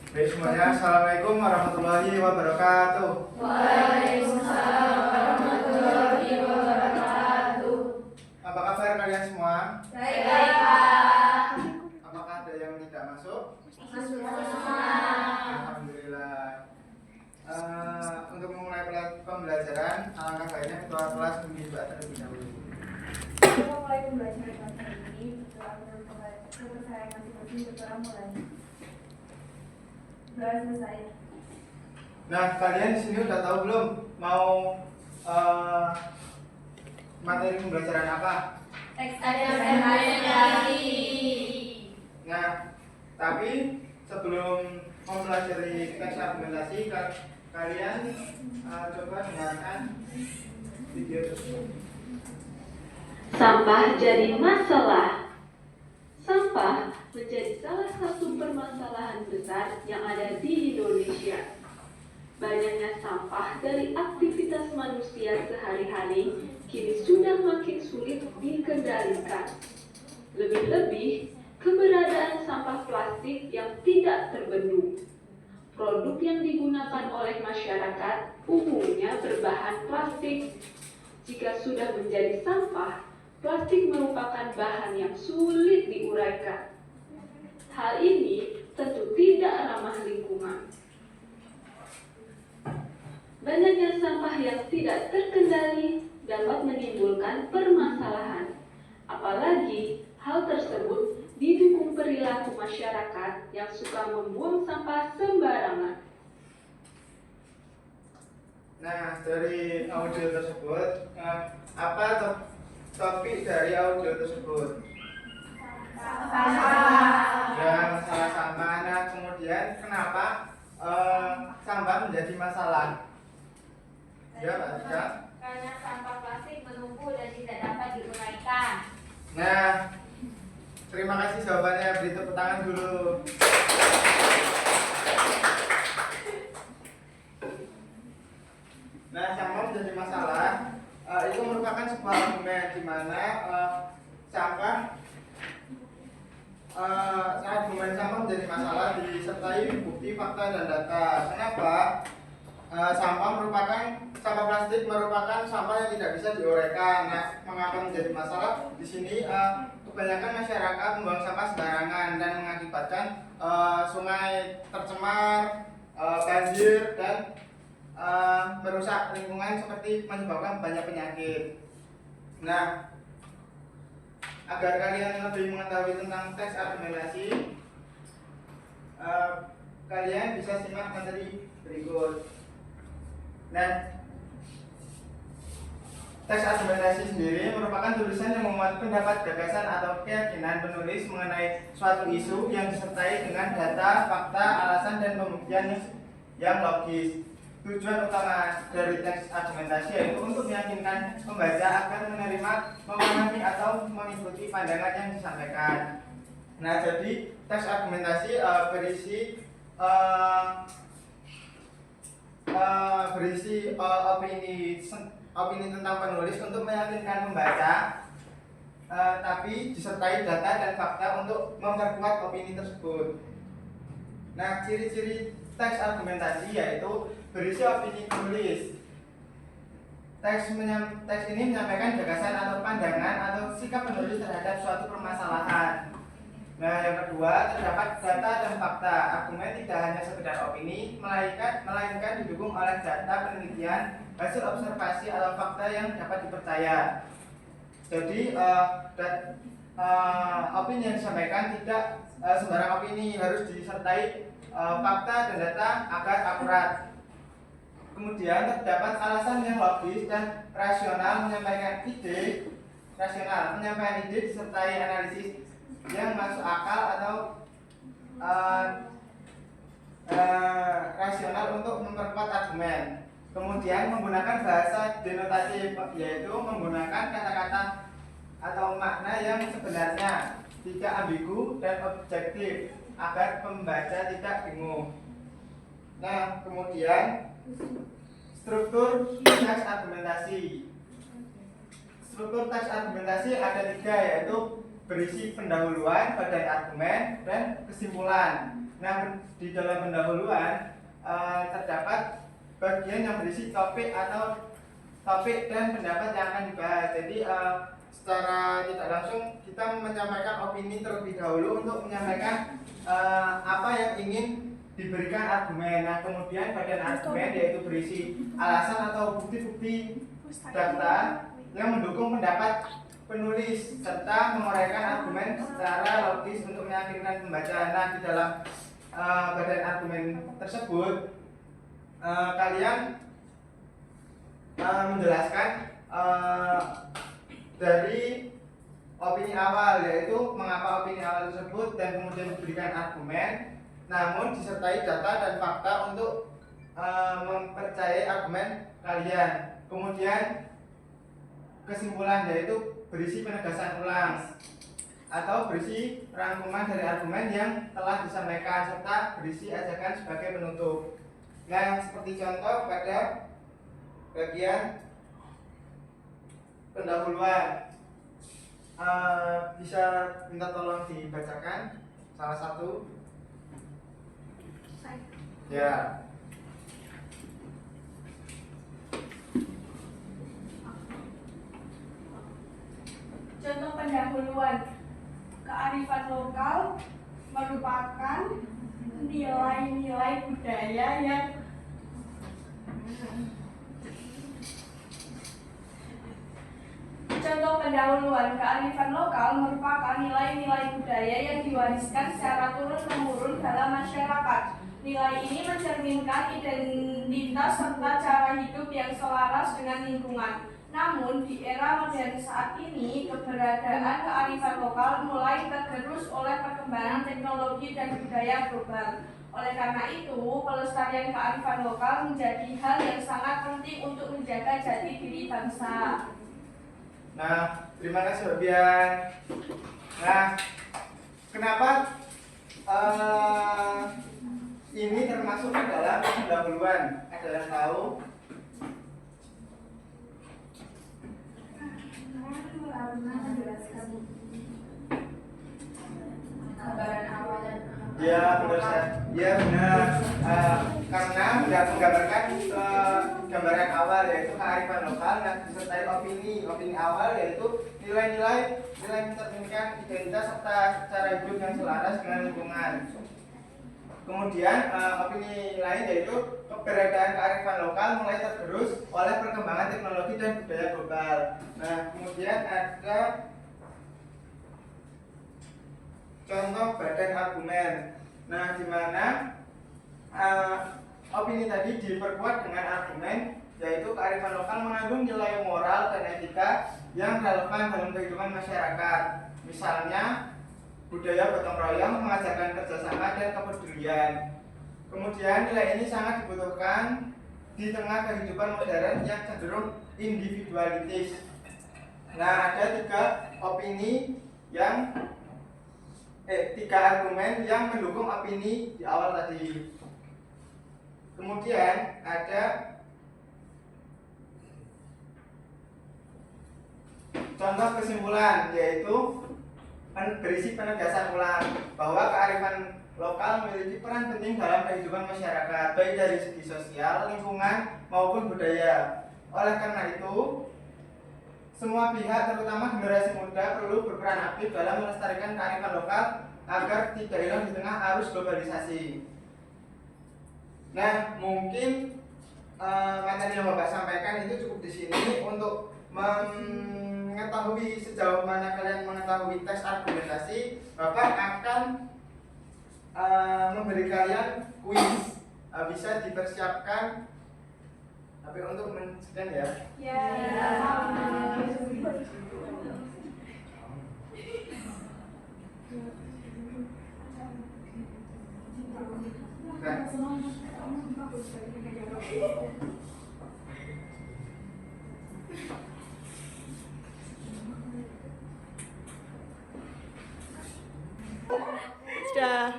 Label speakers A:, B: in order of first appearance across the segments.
A: Baik semuanya, Assalamualaikum warahmatullahi wabarakatuh.
B: Waalaikumsalam warahmatullahi wabarakatuh.
A: Apa kabar kalian semua?
B: Baik, Pak.
A: Apakah ada yang tidak masuk?
B: Masuk.
A: Alhamdulillah. Untuk memulai pembelajaran, alangkah baiknya ketua kelas membuka terlebih dahulu.
C: Untuk memulai pembelajaran kelas hari ini, kepercayaan masing-masing berperan mulai. Sudah selesai.
A: Nah, kalian di sini udah tahu belum mau materi pembelajaran apa?
B: Teks argumentasi.
A: Nah, tapi sebelum mempelajari teks argumentasi, kalian coba dengarkan video tersebut.
D: Sampah jadi masalah. Sampah menjadi salah satu permasalahan besar yang ada di Indonesia. Banyaknya sampah dari aktivitas manusia sehari-hari kini sudah makin sulit dikendalikan. Lebih-lebih, keberadaan sampah plastik yang tidak terbendung. Produk yang digunakan oleh masyarakat umumnya berbahan plastik. Jika sudah menjadi sampah, plastik merupakan bahan yang sulit diuraikan. Hal ini tentu tidak ramah lingkungan. Banyaknya sampah yang tidak terkendali dapat menimbulkan permasalahan. Apalagi hal tersebut didukung perilaku masyarakat yang suka membuang sampah sembarangan.
A: Nah, dari audio tersebut, apa topik dari audio tersebut? Ya, masalah sampah. Nah, kemudian kenapa sampah menjadi masalah? Ya, Pak Tika.
B: Karena sampah plastik menumpuk dan tidak dapat diuraikan.
A: Nah, terima kasih jawabannya. Beri tepuk tangan dulu. Nah, sampah menjadi masalah. Itu merupakan sebuah argumen di mana argumen sampah menjadi masalah disertai bukti, fakta, dan data. Kenapa? Sampah plastik merupakan sampah yang tidak bisa diuraikan. Nah, mengapa menjadi masalah? Di sini kebanyakan masyarakat membuang sampah sembarangan dan mengakibatkan sungai tercemar, banjir, dan merusak lingkungan seperti menyebabkan banyak penyakit. Nah, agar kalian lebih mengetahui tentang teks argumentasi, kalian bisa simak materi berikut. Nah, teks argumentasi sendiri merupakan tulisan yang memuat pendapat, gagasan, atau keyakinan penulis mengenai suatu isu yang disertai dengan data, fakta, alasan, dan pembuktian yang logis. Tujuan utama dari teks argumentasi yaitu untuk meyakinkan pembaca agar menerima, memahami, atau mengikuti pandangan yang disampaikan. Nah, jadi teks argumentasi berisi opini tentang penulis untuk meyakinkan pembaca, tapi disertai data dan fakta untuk memperkuat opini tersebut. Nah, ciri-ciri teks argumentasi yaitu berisi opini penulis. Teks ini menyampaikan gagasan atau pandangan atau sikap penulis terhadap suatu permasalahan. Nah, yang kedua, terdapat data dan fakta. Argumen tidak hanya sekedar opini, melainkan didukung oleh data penelitian, hasil observasi atau fakta yang dapat dipercaya. Jadi, opini yang disampaikan tidak sembarang opini, harus disertai fakta dan data agar akurat. Kemudian terdapat alasan yang logis dan rasional menyampaikan ide disertai analisis yang masuk akal atau rasional untuk memperkuat argumen. Kemudian menggunakan bahasa denotatif, yaitu menggunakan kata-kata atau makna yang sebenarnya, tidak ambigu dan objektif, agar pembaca tidak bingung. Nah, kemudian struktur teks argumentasi. Struktur teks argumentasi ada 3, yaitu berisi pendahuluan, badan argumen, dan kesimpulan. Nah, di dalam pendahuluan terdapat bagian yang berisi topik dan pendapat yang akan dibahas. Jadi secara tidak langsung kita menyampaikan opini terlebih dahulu untuk menyampaikan apa yang ingin diberikan argumen. Nah, kemudian bagian argumen yaitu berisi alasan atau bukti-bukti data yang mendukung pendapat penulis serta menguraikan argumen secara logis untuk meyakinkan pembaca. Nah, di dalam badan argumen tersebut kalian menjelaskan dari opini awal, yaitu mengapa opini awal tersebut, dan kemudian diberikan argumen, namun disertai data dan fakta untuk mempercayai argumen kalian. Kemudian kesimpulan, yaitu berisi penegasan ulang atau berisi rangkuman dari argumen yang telah disampaikan serta berisi ajakan sebagai penutup. Nah, seperti contoh pada bagian pendahuluan, bisa minta tolong dibacakan salah satu. Ya.
C: Contoh pendahuluan, kearifan lokal merupakan nilai-nilai budaya yang Contoh pendahuluan, kearifan lokal merupakan nilai-nilai budaya yang diwariskan secara turun-temurun dalam masyarakat. Nilai ini mencerminkan identitas serta cara hidup yang selaras dengan lingkungan. Namun, di era modern saat ini, keberadaan kearifan lokal mulai tergerus oleh perkembangan teknologi dan budaya global. Oleh karena itu, pelestarian kearifan lokal menjadi hal yang sangat penting untuk menjaga jati diri bangsa.
A: Nah, terima kasih Mbak Bian. Nah, kenapa ini termasuk dalam pendahuluan? Ada yang tahu? Ya benar, ya benar. Karena menggambarkan gambaran awal, yaitu kearifan lokal, dan disertai opini awal, yaitu nilai-nilai mencerminkan identitas serta cara hidup yang selaras dengan lingkungan. Kemudian opini lain yaitu keberadaan kearifan lokal mulai tergerus oleh perkembangan teknologi dan budaya global. Nah, kemudian ada contoh badan argumen. Nah, di mana opini tadi diperkuat dengan argumen, yaitu kearifan lokal mengandung nilai moral dan etika yang relevan dalam kehidupan masyarakat. Misalnya, budaya gotong royong mengajarkan kerjasama dan kepedulian. Kemudian nilai ini sangat dibutuhkan di tengah kehidupan modern yang cenderung individualitis. Nah, ada tiga argumen yang mendukung opini di awal tadi. Kemudian ada contoh kesimpulan, yaitu berisi penegasan ulang bahwa kearifan lokal memiliki peran penting dalam kehidupan masyarakat, baik dari segi sosial, lingkungan, maupun budaya. Oleh karena itu, semua pihak, terutama generasi muda, perlu berperan aktif dalam melestarikan kearifan lokal agar tidak hilang di tengah arus globalisasi. Nah, mungkin materi yang Bapak sampaikan itu cukup di sini. Untuk mengetahui sejauh mana kalian mengetahui teks argumentasi, Bapak akan memberi kalian kuis. Bisa dipersiapkan, tapi untuk men-scan ya.
C: Ya.
E: Sudah.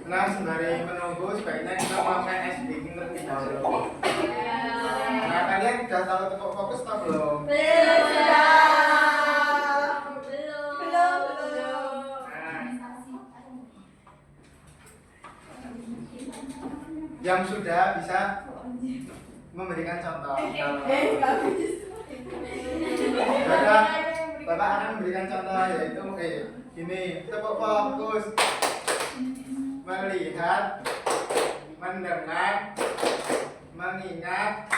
A: Nah, sembari menunggu, sebaiknya kita melakukan ice breaking terlebih dahulu. Nah, kalian sudah tahu untuk fokus atau belum?
E: Belum.
A: yang sudah bisa memberikan contoh. Bapak akan memberikan contoh yaitu ini tepuk fokus, melihat, mendengar, mengingat,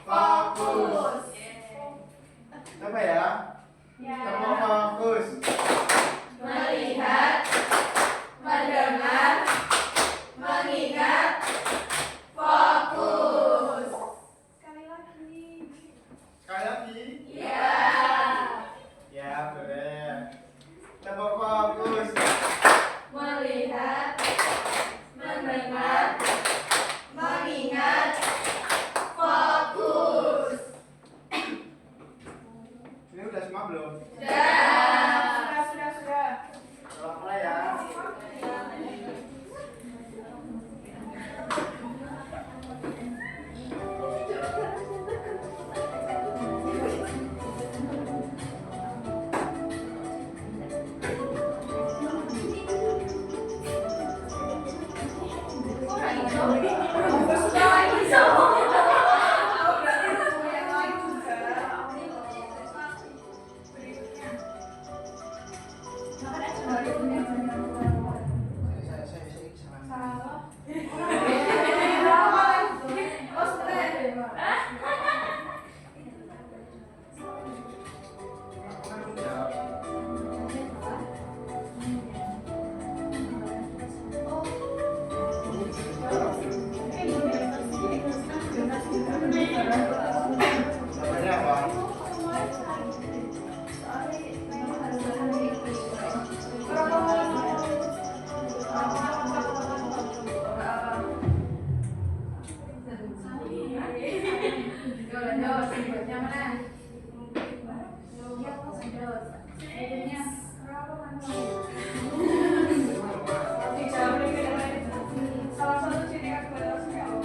A: fokus. Coba ya. Tepuk fokus.
C: Melihat, mendengar, mengingat, fokus. Sekali lagi.
A: Sekali lagi.
C: Ya.
A: Ya, boleh. Tepuk fokus.
C: Melihat, mendengar, mengingat, fokus.
A: Ini udah semua belum?
C: Sudah.
A: Coba mulai ya. Namanya apa?
C: Salah satu ciri khas Batak Singkawang.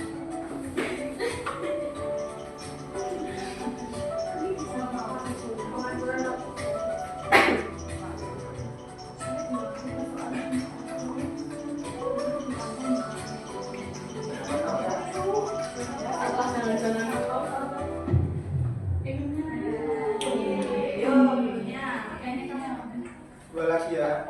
A: Dua lagi ya.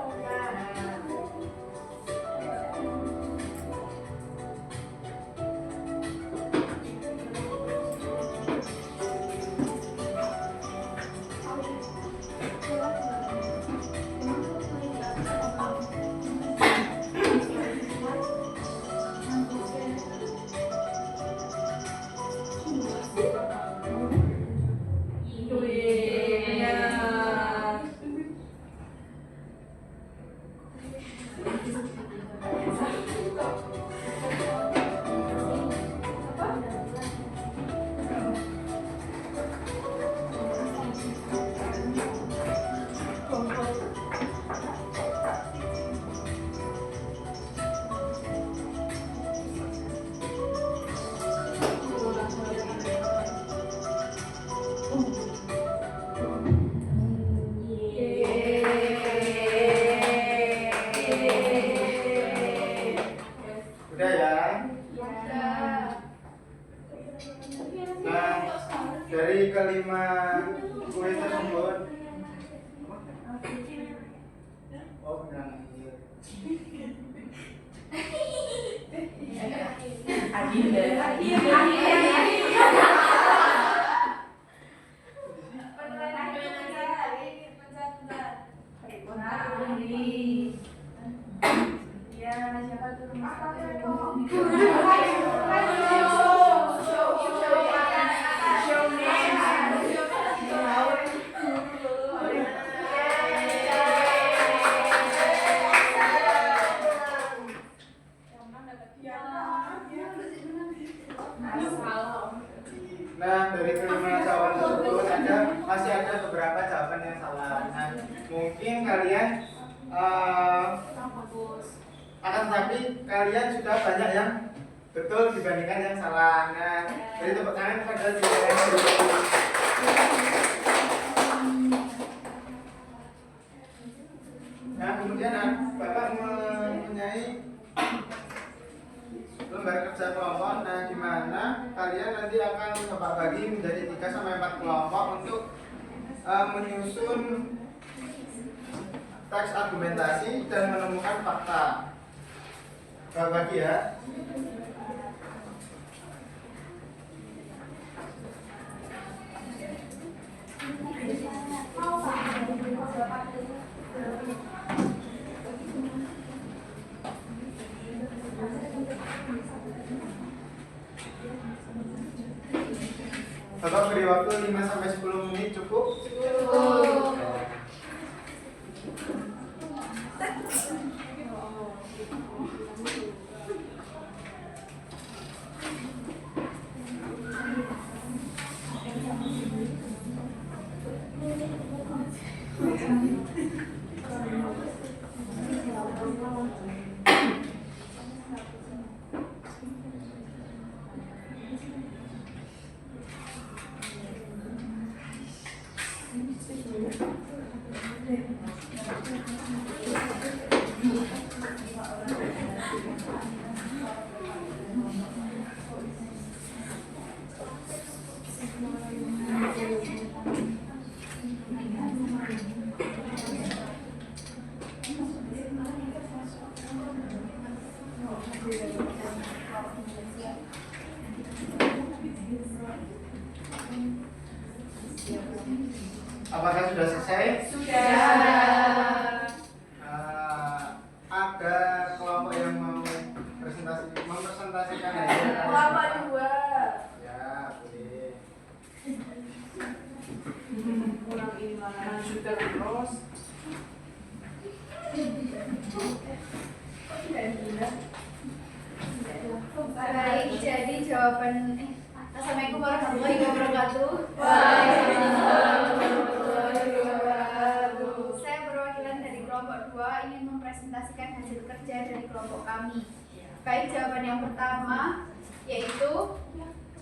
A: Udah ya. Nah, dari kelima kuis tersebut, oh benar. Nah, dari kelima jawaban tersebut masih ada beberapa jawaban yang salah. Nah, mungkin kalian akan tetapi kalian sudah banyak yang betul dibandingkan yang salah. Nah, dari tepuk tangan kepada diri kalian sendiri. Nah, kemudian Bapak mempunyai lembar kerja kalian nanti akan Bapak bagi menjadi 3 sampai 4 kelompok untuk menyusun teks argumentasi dan menemukan fakta. Bapak bagi ya. Bapak beri waktu 5 sampai 10 menit cukup?
C: Cukup.
A: Apakah sudah selesai?
C: Sudah.
A: Ada kelompok yang mau mempresentasikan aja.
C: Kelompok 2.
A: Ya, boleh.
C: Kurang ini mana sudah terus.
B: Baik, jadi jawaban Assalamualaikum warahmatullahi wabarakatuh. Saya perwakilan dari kelompok 2 ingin mempresentasikan hasil kerja dari kelompok kami. Baik, jawaban yang pertama yaitu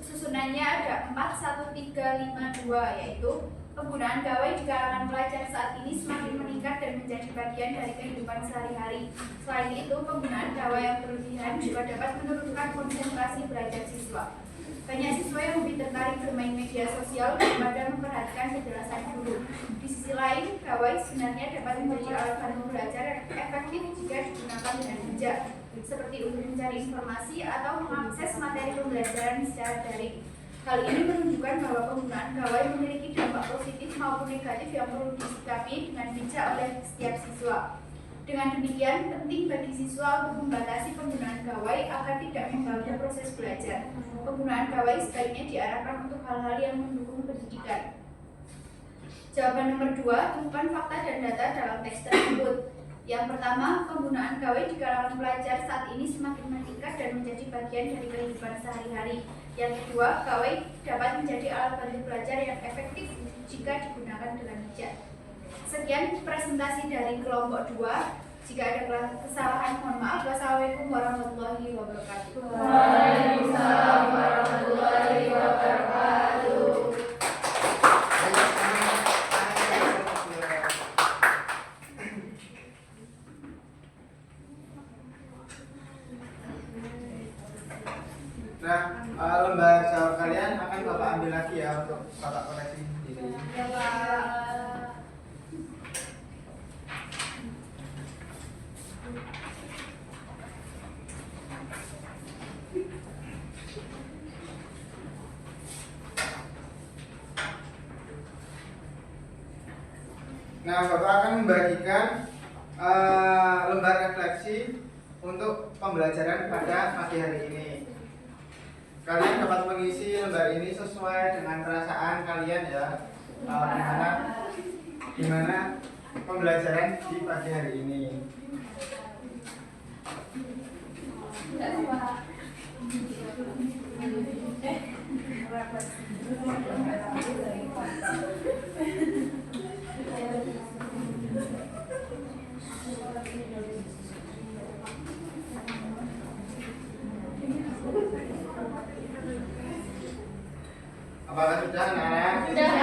B: susunannya ada 4, 1, 3, 5, 2, yaitu penggunaan gawai di kalangan pelajar saat ini semakin meningkat dan menjadi bagian dari kehidupan sehari-hari. Selain itu, penggunaan gawai yang berlebihan juga dapat menurunkan konsentrasi belajar siswa. Banyak siswa yang lebih tertarik bermain media sosial daripada memperhatikan penjelasan guru. Di sisi lain, gawai sebenarnya dapat menjadi alat bantu belajar yang efektif jika digunakan dengan bijak, seperti untuk mencari informasi atau mengakses materi pembelajaran secara daring. Hal ini menunjukkan bahwa penggunaan gawai memiliki dampak positif maupun negatif yang perlu disikapi dengan bijak oleh setiap siswa. Dengan demikian, penting bagi siswa untuk membatasi penggunaan gawai agar tidak mengganggu proses belajar. Penggunaan gawai sebaiknya diarahkan untuk hal-hal yang mendukung pendidikan. Jawaban nomor 2, temukan fakta dan data dalam teks tersebut. Yang pertama, penggunaan gawai di kalangan pelajar saat ini semakin meningkat dan menjadi bagian dari kehidupan sehari-hari. Yang kedua, gawai dapat menjadi alat bantu belajar yang efektif jika digunakan dengan bijak. Sekian presentasi dari kelompok 2. Jika ada kesalahan, mohon maaf. Wassalamualaikum warahmatullahi wabarakatuh.
C: Waalaikumsalam warahmatullahi wabarakatuh.
A: Nah, lembar jawab kalian akan Bapak ambil lagi ya untuk Bapak koreksi diri.
C: Ya, Pak.
A: Nah, Bapak akan membagikan lembar refleksi untuk pembelajaran pada pagi hari ini. Kalian dapat mengisi lembar ini sesuai dengan perasaan kalian ya, gimana pembelajaran di pagi hari ini. Apakah sudah anak-anak?
C: Sudah.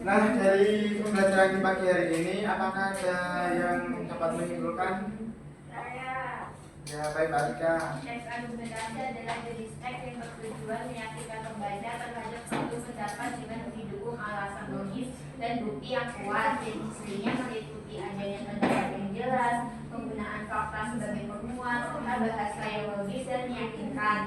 A: Nah, dari pembelajaran di pagi hari ini, apakah ada yang dapat menyimpulkan?
B: Saya
A: Ya, baik Mbak Tika.
B: teks argumentasi adalah jenis teks yang bertujuan meyakinkan pembaca terhadap suatu pendapat dengan didukung alasan logis dan bukti yang kuat. Ciri-cirinya meliputi adanya pendapat yang jelas, penggunaan fakta sebagai penguat, serta bahasa yang logis dan meyakinkan.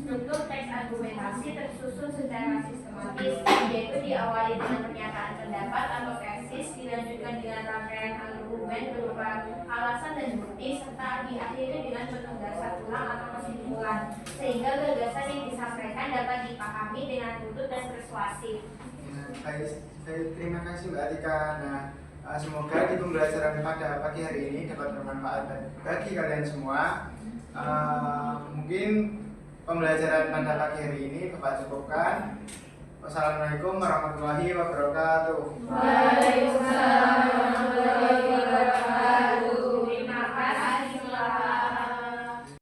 B: Struktur teks argumentasi tersusun secara sistematis, yaitu diawali dengan pernyataan pendapat atau tesis, dilanjutkan dengan rangkaian argumen berupa alasan dan bukti, serta diakhiri dengan penugasan ulang atau kesimpulan, sehingga gagasan yang disampaikan dapat dipahami dengan utuh dan persuasif.
A: Nah, baik, terima kasih Mbak Tika. Nah, semoga di pembelajaran pada pagi hari ini dapat bermanfaat bagi kalian semua. Mungkin pembelajaran pada pagi hari ini Bapak cukupkan. Wassalamualaikum warahmatullahi wabarakatuh.
C: Waalaikumsalam